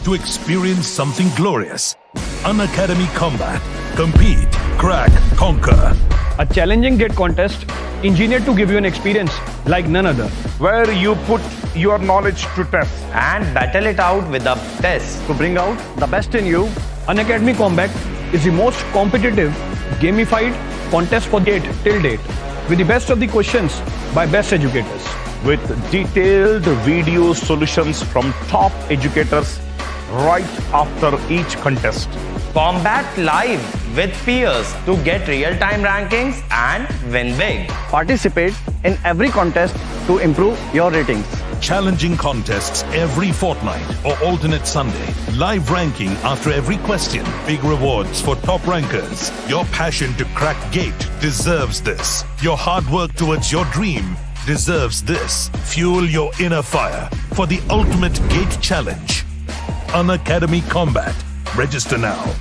to experience something glorious. Unacademy Combat. Compete, crack, conquer. A challenging gate contest engineered to give you an experience like none other. where you put your knowledge to test. and battle it out with a test. To bring out the best in you, Unacademy Combat is the most competitive, gamified contest for gate till date, with the best of the questions by best educators. With detailed video solutions from top educators right after each contest. Combat live with peers to get real-time rankings and win big. Participate in every contest to improve your ratings. Challenging contests every fortnight or alternate Sunday. Live ranking after every question. Big rewards for top rankers. Your passion to crack gate deserves this. Your hard work towards your dream deserves this. Fuel your inner fire for the ultimate gate challenge. Unacademy Combat. Register now.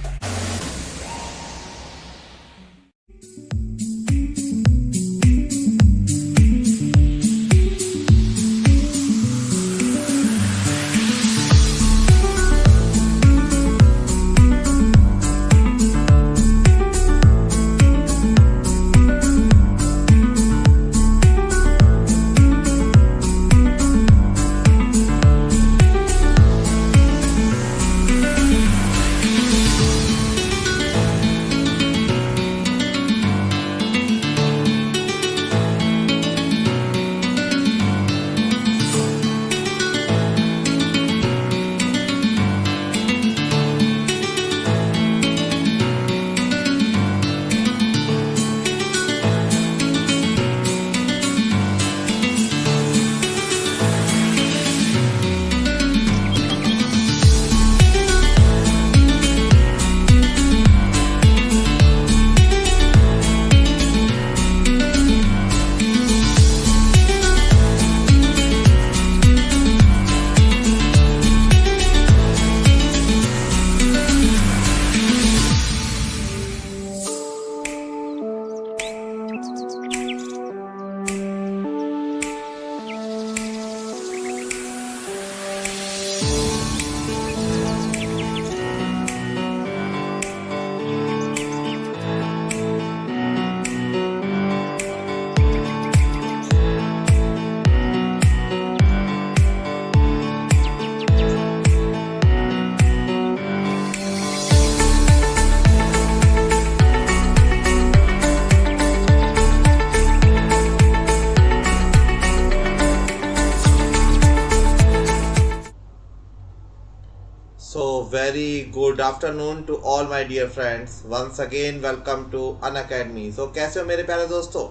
So very good afternoon to all my dear friends. Once again welcome to Unacademy. So कैसे हो मेरे प्यारे दोस्तों?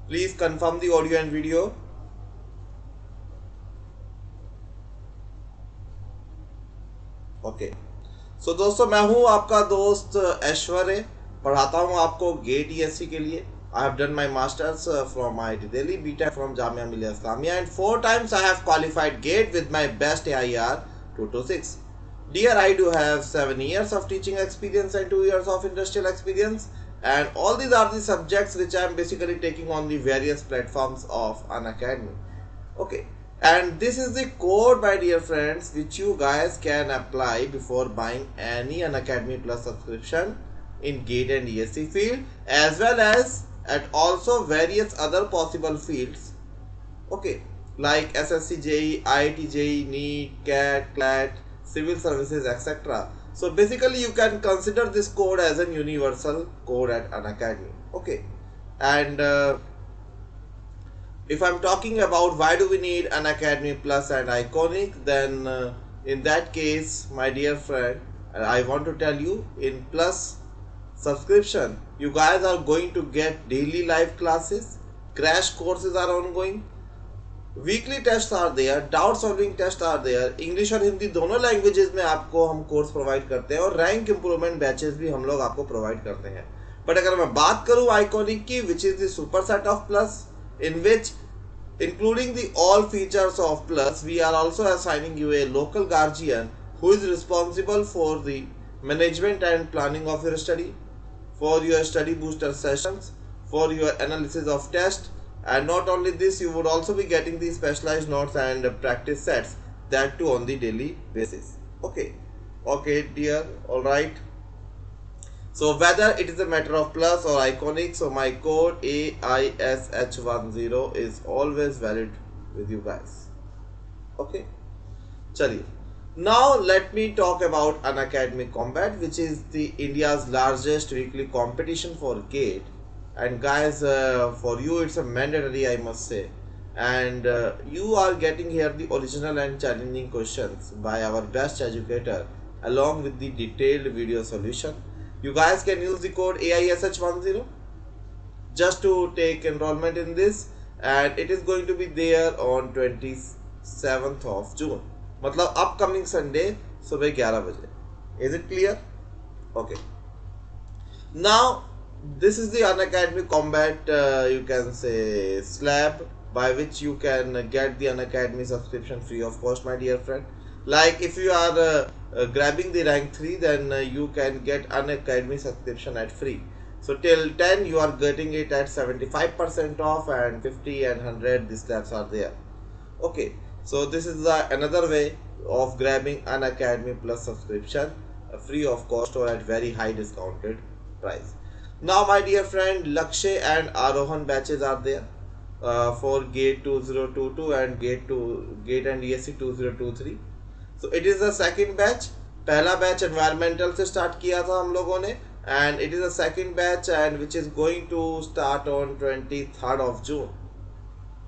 Please confirm the audio and video. Okay. So दोस्तों मैं हूँ आपका दोस्त ऐश्वर्य, पढ़ाता हूँ आपको गेट ESC के लिए. I have done my masters from IIT Delhi, BTech from Jamia Millia Islamia, and 4 times I have qualified GATE with my best AIR 226. Dear, I do have 7 years of teaching experience and 2 years of industrial experience, and all these are the subjects which I am basically taking on the various platforms of Unacademy. Okay, and this is the code, my dear friends, which you guys can apply before buying any Unacademy Plus subscription in GATE and ESC field, as well as at also various other possible fields, okay, like SSC JEE, IIT JEE, NEET, CAT, CLAT, civil services, etc. So basically you can consider this code as a universal code at Unacademy. Okay, and if I'm talking about why do we need Unacademy Plus and Iconic, then in that case, my dear friend, I want to tell you, in Plus subscription you guys are going to get daily live classes, crash courses are ongoing, weekly tests are there, doubt solving tests are there, English और हिंदी दोनों languages में आपको हम course provide करते हैं और rank improvement batches भी हम लोग आपको प्रोवाइड करते हैं. बट अगर मैं बात करूं आइकॉनिक की, which is the super set of plus, in which including the all features of Plus, we are also assigning you a local guardian who is responsible for the management and planning of your study, for your study booster sessions, for your analysis of test, and not only this, you would also be getting the specialized notes and practice sets that too on the daily basis. Okay dear, all right. So whether it is a matter of plus or iconic, so my code AISH10 is always valid with you guys. Okay, chaliye. Now let me talk about Unacademy Combat, which is the India's largest weekly competition for GATE. And guys, for you it's a mandatory, I must say. And you are getting here the original and challenging questions by our best educator along with the detailed video solution. You guys can use the code AISH10 just to take enrollment in this, and it is going to be there on 27th of June. मतलब upcoming Sunday सुबह 11 बजे. Is it clear? Okay. Now this is the Unacademy Combat, you can say, slab by which you can get the Unacademy subscription free of cost, my dear friend. Like if you are grabbing the rank 3, then you can get Unacademy subscription at free. So till 10 you are getting it at 75% off, and 50 and 100 these slabs are there. Okay, so this is another way of grabbing Unacademy Plus subscription free of cost or at very high discounted price. Now my dear friend, Lakshay and Arohan batches are there for GATE 2022 and GATE and ESC 2023. So it is the second batch. पहला batch environmental से start किया था हम लोगों ने, and it is the second batch and which is going to start on 23rd of June.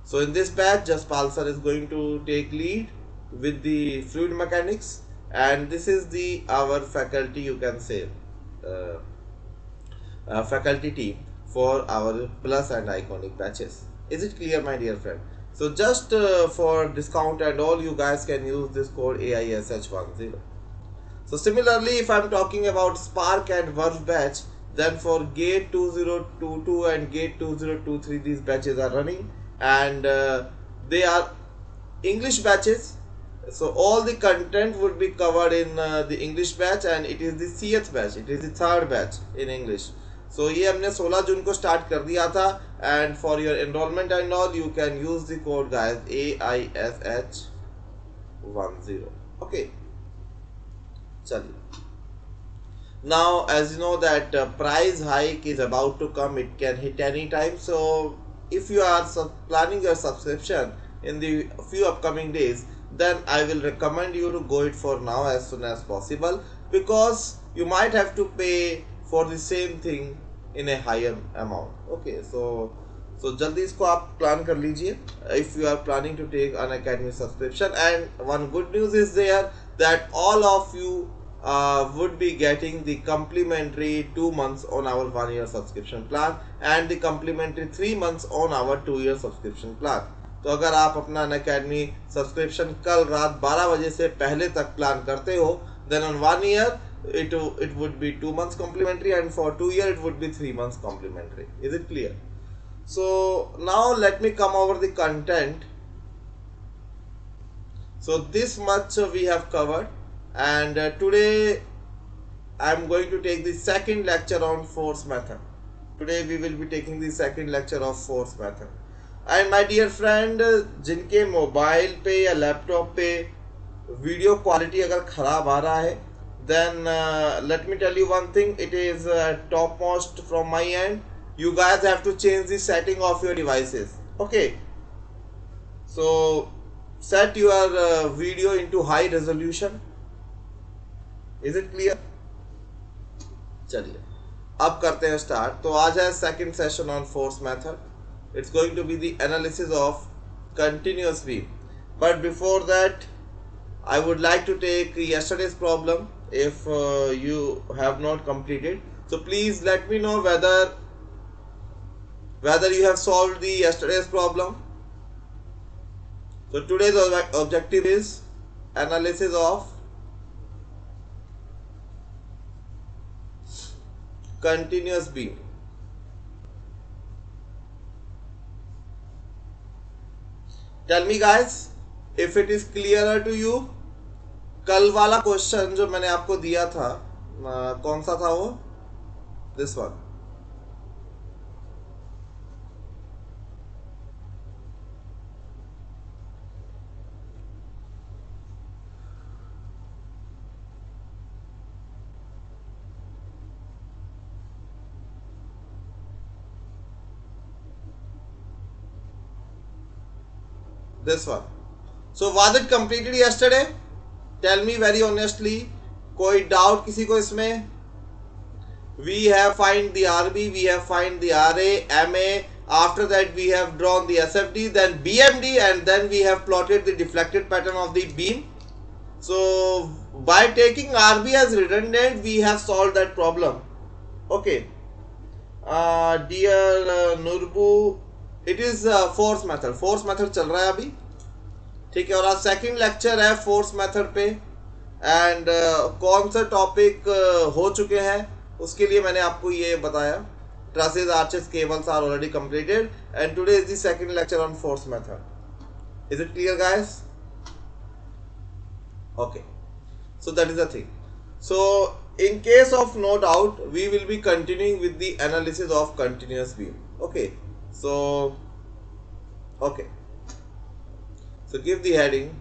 So in this batch, Jaspal sir is going to take lead with the fluid mechanics, and this is our faculty, you can say, faculty team for our plus and iconic batches. Is it clear, my dear friend? So just for discount and all, you guys can use this code AISH10. So similarly, if I'm talking about Spark and Verve batch, then for GATE 2022 and GATE 2023, these batches are running, and they are English batches. So all the content would be covered in the English batch, and it is the CH batch, it is the third batch in English. So ये हमने 16 जून को start कर दिया था, and for your enrollment and all, you can use the code guys AISH10. Okay, चलिए. Now as you know that price hike is about to come, it can hit any time. So if you are planning your subscription in the few upcoming days, then I will recommend you to go it for now as soon as possible, because you might have to pay for the same thing in a higher amount. Okay, so जल्दी इसको आप plan कर लीजिए if you are planning to take an Unacademy subscription. And one good news is there that all of you would be getting the complimentary 2 months on our 1-year subscription plan and the complimentary 3 months on our 2-year subscription plan. तो अगर आप अपना Unacademy subscription कल रात 12 बजे से पहले तक प्लान करते हो, then on 1 year it would be 2 months complimentary, and for 2 year it would be 3 months complimentary. Is it clear? So now let me come over the content. So this much we have covered, and today I am going to take the second lecture on force method. Today we will be taking the second lecture of force method. And my dear friend, जिनके mobile पे या laptop पे video quality अगर खराब आ रहा है, then let me tell you one thing, it is topmost from my end. You guys have to change the setting of your devices. Okay, so set your video into high resolution. Is it clear? चलिए अब करते हैं start. तो आज है second session on force method. It's going to be the analysis of continuous beam. But before that, I would like to take yesterday's problem if you have not completed. So please let me know whether you have solved the yesterday's problem. So today's objective is analysis of continuous beam. Tell me guys if it is clearer to you. कल वाला question जो मैंने आपको दिया था, कौन सा था वो? This one. This one. So was it completed yesterday? Tell me very honestly. कोई doubt किसी को इसमें? We have find the RB, we have find the RA, MA. After that we have drawn the SFD, then BMD, and then we have plotted the deflected pattern of the beam. So by taking RB as redundant, we have solved that problem. Okay. Dear Nurbu, it is force method. Force method चल रहा है अभी, ठीक है. और आज second lecture है force method पे. एंड कौन सा टॉपिक हो चुके हैं उसके लिए मैंने आपको ये बताया. Trusses, arches, cables are already completed and today is the second lecture on force method. Is it clear guys? Okay, so that is the thing. So in case of no doubt, we will be continuing with the analysis of continuous beam. Okay, so give the heading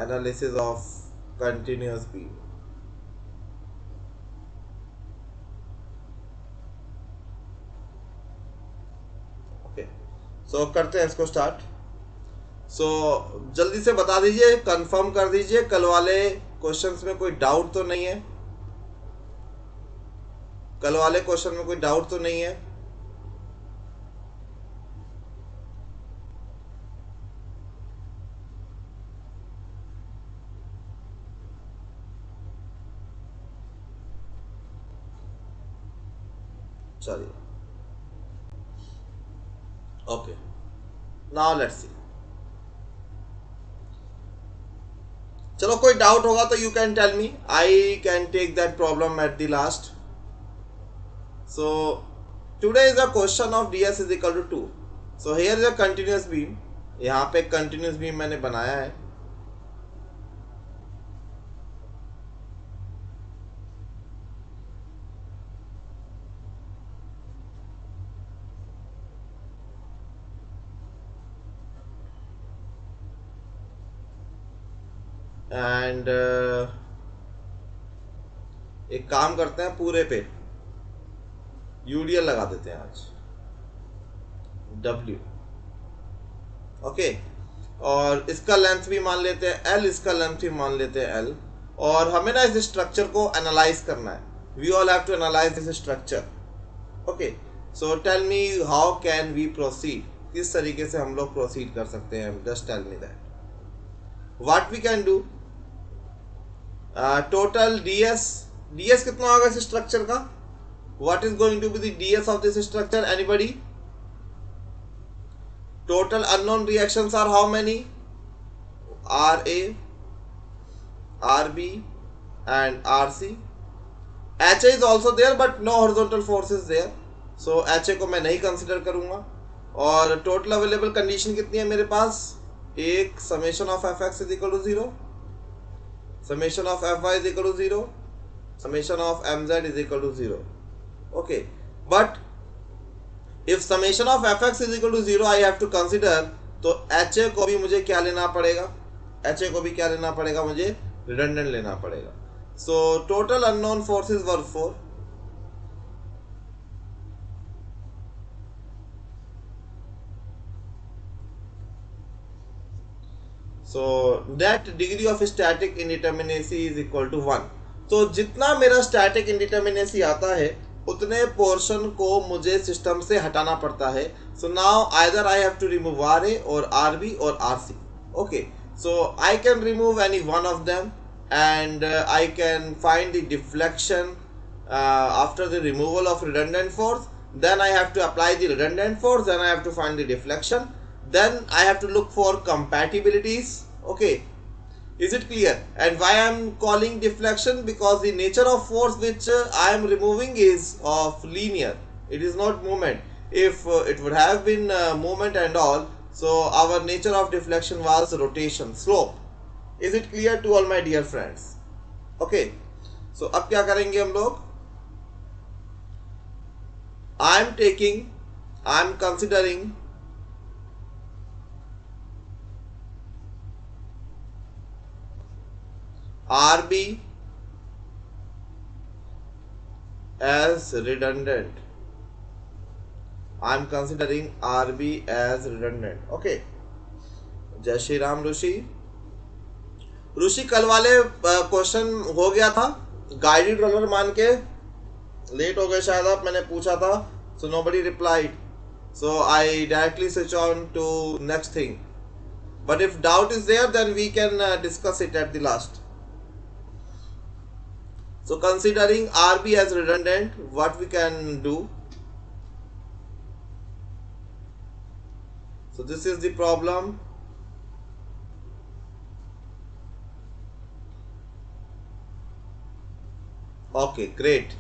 analysis of continuous beam. So करते हैं इसको start. सो जल्दी से बता दीजिए, confirm कर दीजिए कल वाले क्वेश्चंस में कोई डाउट तो नहीं है. कल वाले क्वेश्चन में कोई डाउट तो नहीं है. चलिए. Okay, now let's see. चलो कोई डाउट होगा तो you can tell me. I can take that problem at the last. So today is a question of ds is equal to 2. So here is a continuous beam. यहाँ पे continuous beam मैंने बनाया है. And एक काम करते हैं, पूरे पे यूडीएल लगा देते हैं आज, W. ओके, और इसका लेंथ भी मान लेते हैं L, इसका लेंथ भी मान लेते हैं L. और हमें ना इस स्ट्रक्चर को एनालाइज करना है. We all have to analyse this structure. Okay, so tell me how can we proceed. किस तरीके से हम लोग प्रोसीड कर सकते हैं? Just tell me that. What we can do. Total ds कितना होगा इस स्ट्रक्चर का? What is going to be the ds of this structure? Anybody? Total unknown reactions are how many? RA, RB and RC. HA is also there but no horizontal force is there, so HA को मैं नहीं consider करूंगा. और total available condition कितनी है मेरे पास? एक summation of fx is equal to 0, summation of fy is equal to 0, summation of mz is equal to 0. Okay, but if summation of fx is equal to 0 I have to consider, तो HA को भी मुझे क्या लेना पड़ेगा? HA को भी क्या लेना पड़ेगा? मुझे redundant लेना पड़ेगा. So total unknown forces were 4. So that degree of static indeterminacy is equal to 1. तो जितना मेरा static indeterminacy आता है उतने पोर्शन को मुझे सिस्टम से हटाना पड़ता है. So now either I have to remove RA or RB or RC. Okay, so I can remove any one of them and I can find the deflection after the removal of redundant force. Then I have to apply the redundant force, then I have to find the deflection, then I have to look for compatibilities. Okay, is it clear? And why I am calling deflection? Because the nature of force which I am removing is of linear, it is not movement. If it would have been movement and all, so our nature of deflection was rotation, slope. Is it clear to all my dear friends? Okay, so अब क्या करेंगे हम लोग? I am considering RB as redundant. I'm considering RB as redundant. Okay. जय श्री राम ऋषि। ऋषि कल वाले question हो गया था, गाइडेड रनर मान के लेट हो गए शायद आप, मैंने पूछा था, so nobody replied, so I directly switch on to next thing. But if doubt is there, then we can discuss it at the last. So considering RB as redundant, what we can do? So this is the problem. Okay, great.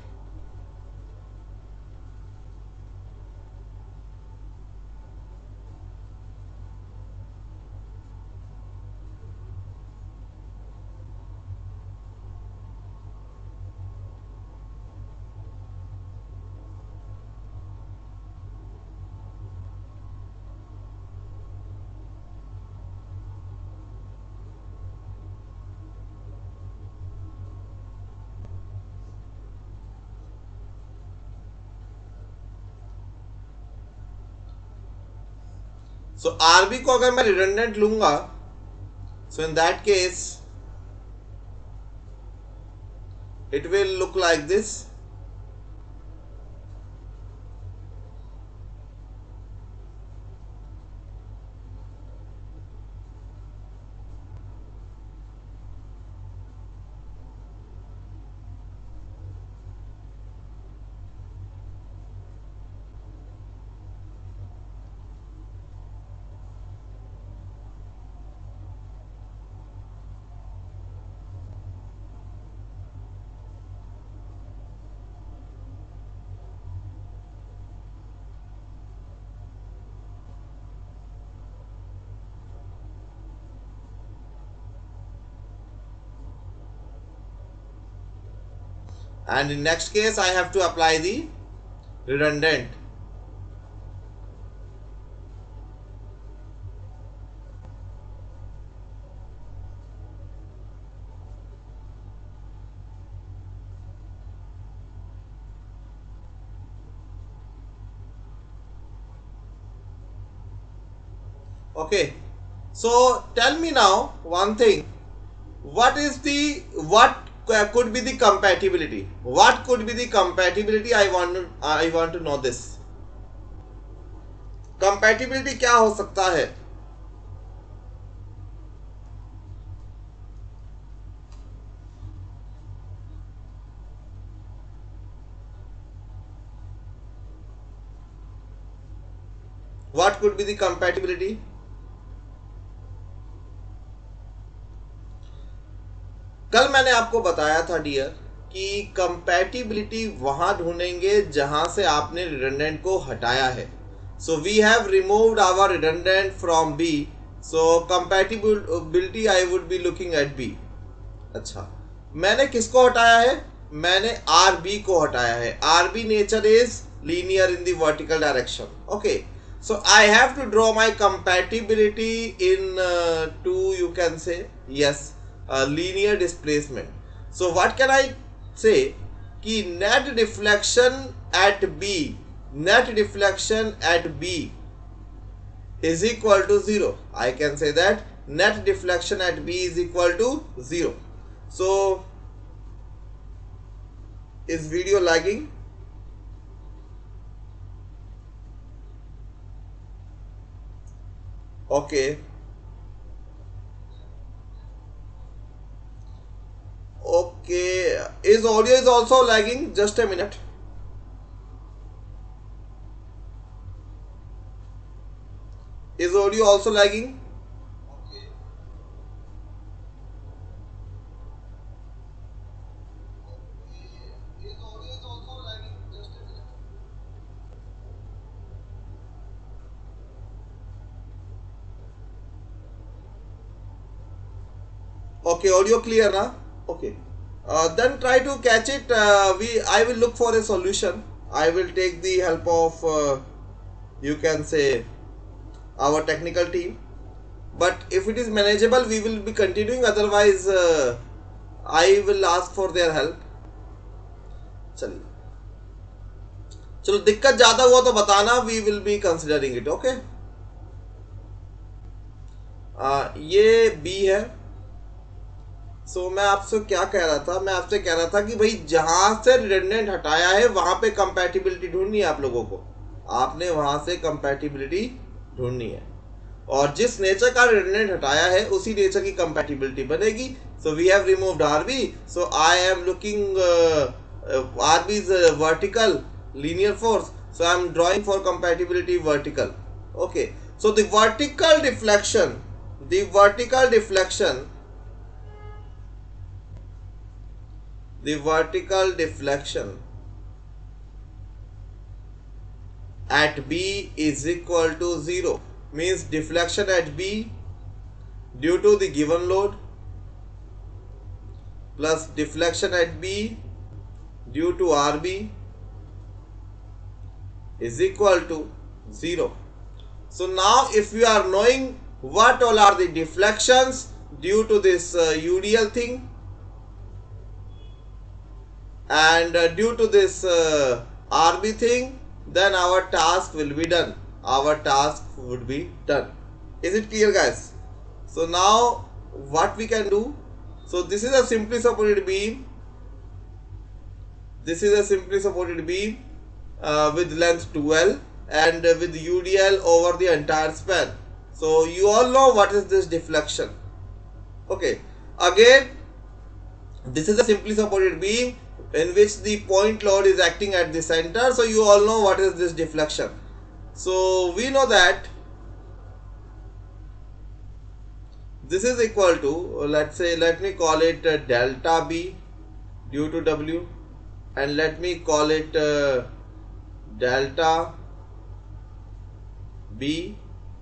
So RB को अगर मैं redundant लूंगा, so in that case it will look like this. And in next case I have to apply the redundant. Okay, so tell me now one thing, what could be the compatibility? What could be the compatibility? I want to know this. Compatibility क्या हो सकता है? What could be the compatibility? कल मैंने आपको बताया था dear कि कंपैटिबिलिटी वहां ढूंढेंगे जहां से आपने रिडंडेंट को हटाया है. So we have removed our redundant from B, so compatibility I would be looking at B. अच्छा, मैंने किसको हटाया है? मैंने आर बी को हटाया है. R be nature is linear in the vertical direction. Okay, so I have to draw my compatibility in two, you can say, yes, linear displacement. So what can I say? कि net deflection at B is equal to 0. I can say that net deflection at B is equal to 0. So is video lagging? Okay. Okay. Is audio is also lagging? Just a minute. Is audio also lagging? Okay, audio clear na? Okay. Then try to catch it. I will look for a solution. I will take the help of you can say our technical team. But if it is manageable, we will be continuing. Otherwise, I will ask for their help. चलिए, चलो दिक्कत ज्यादा हुआ तो बताना, we will be considering it. Okay, ये B है। So मैं आपसे क्या कह रहा था, मैं आपसे कह रहा था कि भाई जहां से रिडंडेंट हटाया है वहां पे कंपैटिबिलिटी ढूंढनी है आप लोगों को, आपने वहां से कंपैटिबिलिटी ढूंढनी है, और जिस नेचर का रिडंडेंट हटाया है उसी नेचर की कंपैटिबिलिटी बनेगी। So we have removed RB, so I am looking RB is vertical linear force, so I am drawing for compatibility vertical. Okay, so the vertical deflection at B is equal to 0, means deflection at B due to the given load plus deflection at B due to RB is equal to 0. So now if we are knowing what all are the deflections due to this UDL thing and due to this RB thing, then our task will be done. Our task would be done. Is it clear, guys? So now what we can do, so this is a simply supported beam. This is a simply supported beam with length 2L and with UDL over the entire span. So you all know what is this deflection. Okay, again this is a simply supported beam in which the point load is acting at the center, so you all know what is this deflection. So we know that this is equal to, let's say, let me call it delta B due to W, and let me call it delta B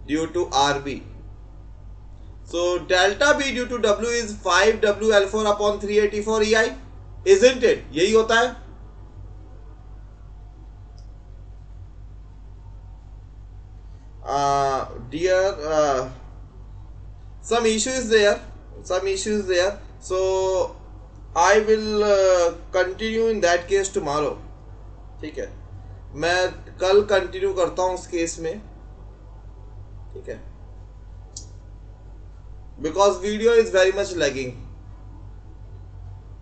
due to RB. So delta B due to W is 5WL4 upon 384 EI, isn't it? यही होता है। Dear, some issue is there, so I will continue in that case tomorrow. ठीक है, मैं कल continue करता हूँ उस केस में, ठीक है, because video is very much lagging.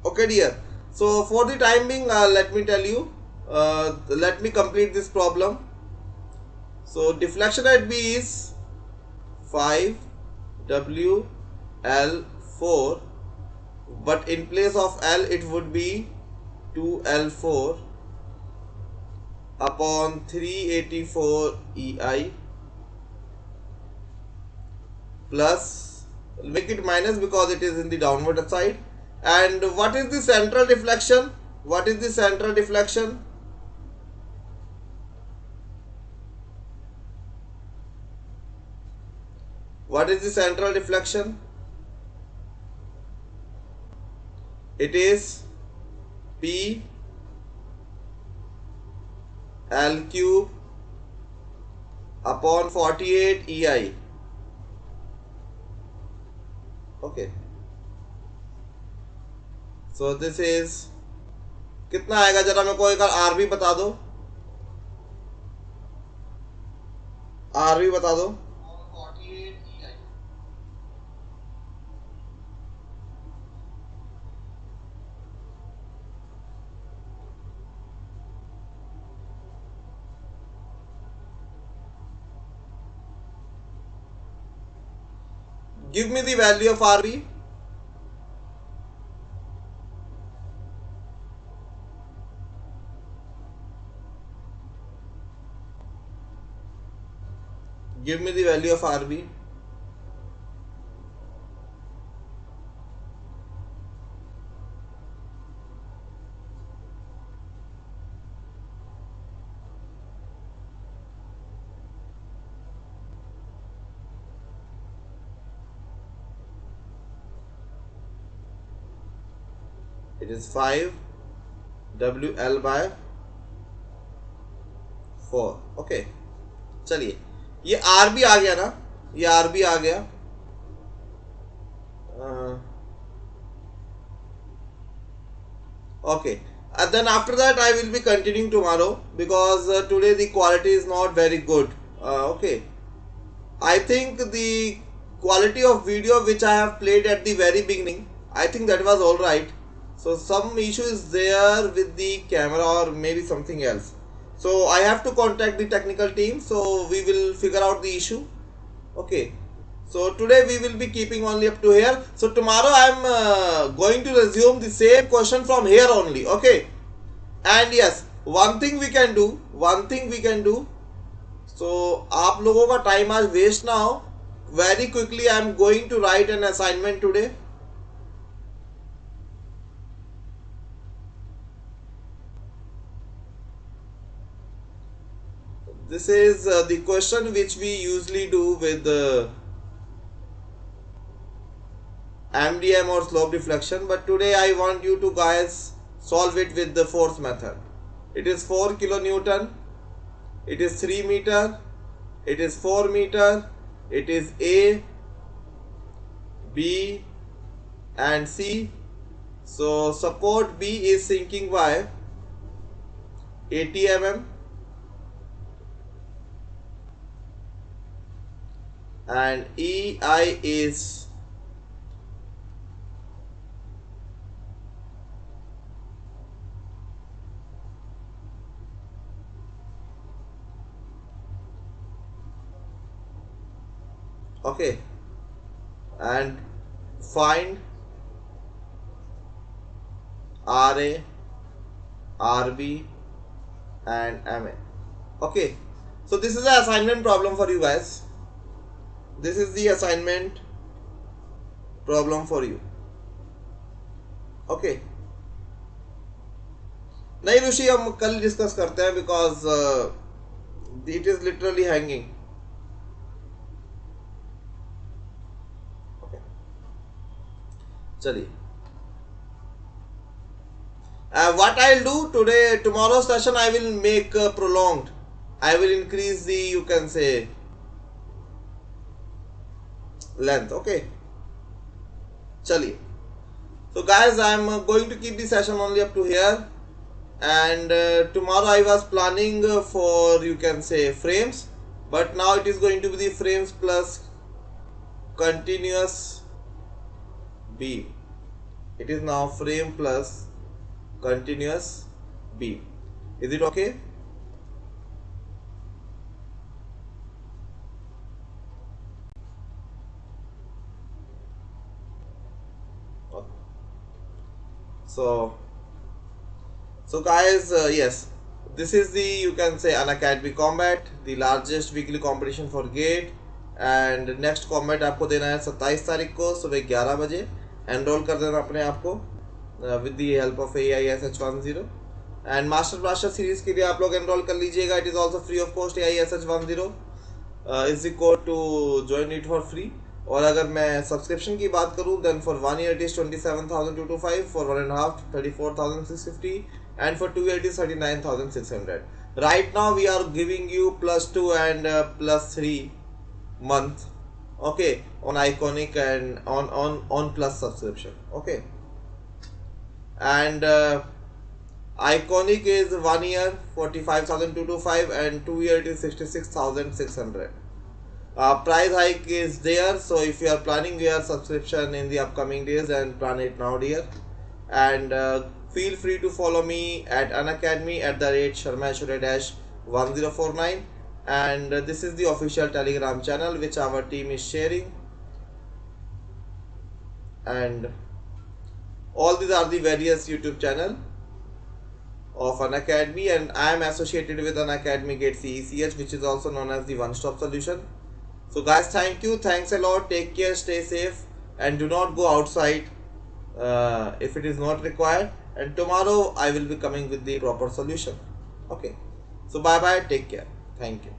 Okay dear, so for the time being let me tell you, let me complete this problem. So deflection at B is 5WL4, but in place of L it would be 2L4 upon 384 EI plus, make it minus because it is in the downward side. And what is the central deflection? What is the central deflection? What is the central deflection? It is P L cube upon 48 EI. Okay. So this is कितना आएगा, जरा मेरे को एक RB बता दो, RB बता दो। 48 EI. Give me the value of RB. Give me the value of RB. It is 5WL by 4. Okay, चलिए, ये आर भी आ गया ना, ये आर भी आ गया। Okay, And then after that I will be continuing tomorrow, because today the quality is not very good. Okay, I think the quality of video which I have played at the very beginning, I think that was alright. So some issue is there with the camera or maybe something else. So I have to contact the technical team, so we will figure out the issue. Okay, so today we will be keeping only up to here. So tomorrow I am going to resume the same question from here only. Okay, and yes, one thing we can do, so आप लोगों का time आज waste ना हो, very quickly I am going to write an assignment today. This is the question which we usually do with MDM or slope deflection, but today I want you to guys solve it with the force method. It is 4 kilonewton, it is 3 meter, it is 4 meter, it is A, B and C. So support B is sinking by 80 mm and EI is okay, and find RA, RB and MA. Okay, so this is the assignment problem for you guys. This is the assignment problem for you. Okay, नहीं ऋषि, हम कल discuss करते हैं, because it is literally hanging. Okay, चलिए. What I'll do today, tomorrow's session I will make prolonged. I will increase the, you can say, length. Okay, chaliye. So guys, I am going to keep the session only up to here, and tomorrow I was planning for, you can say, frames, but now it is going to be the frames plus continuous beam. It is now frame plus continuous beam. Is it okay? So guys, yes, this is the, you can say, Unacademy Combat, the largest weekly competition for GATE, and next combat आपको देना है 27 तारीख को सुबह 11 बजे. Enrol कर देना अपने आप को with the help of AISH10, and master blaster series के लिए आप लोग एनरोल कर लीजिएगा. It is also free of cost. AISH10 is the code to join it for free. और अगर मैं सब्सक्रिप्शन की बात करूँ, then for 1 year it is 27,225, for 1.5 34,650, and for 2 years it is 39,600. Right now we are giving you +2 and +3 month, okay, on Iconic and on Plus subscription. Okay, and Iconic is 1 year 45,225 and 2 year it is 66,600. Price hike is there, so if you are planning your subscription in the upcoming days, and plan it now, dear. And feel free to follow me at Unacademy @Sharma_1049, and this is the official Telegram channel which our team is sharing, and all these are the various YouTube channel of Unacademy, and I am associated with Unacademy GATE CECH, which is also known as the one-stop solution. So guys, thank you, thanks a lot, take care, stay safe, and do not go outside if it is not required, and tomorrow I will be coming with the proper solution. Okay, so bye bye, take care, thank you.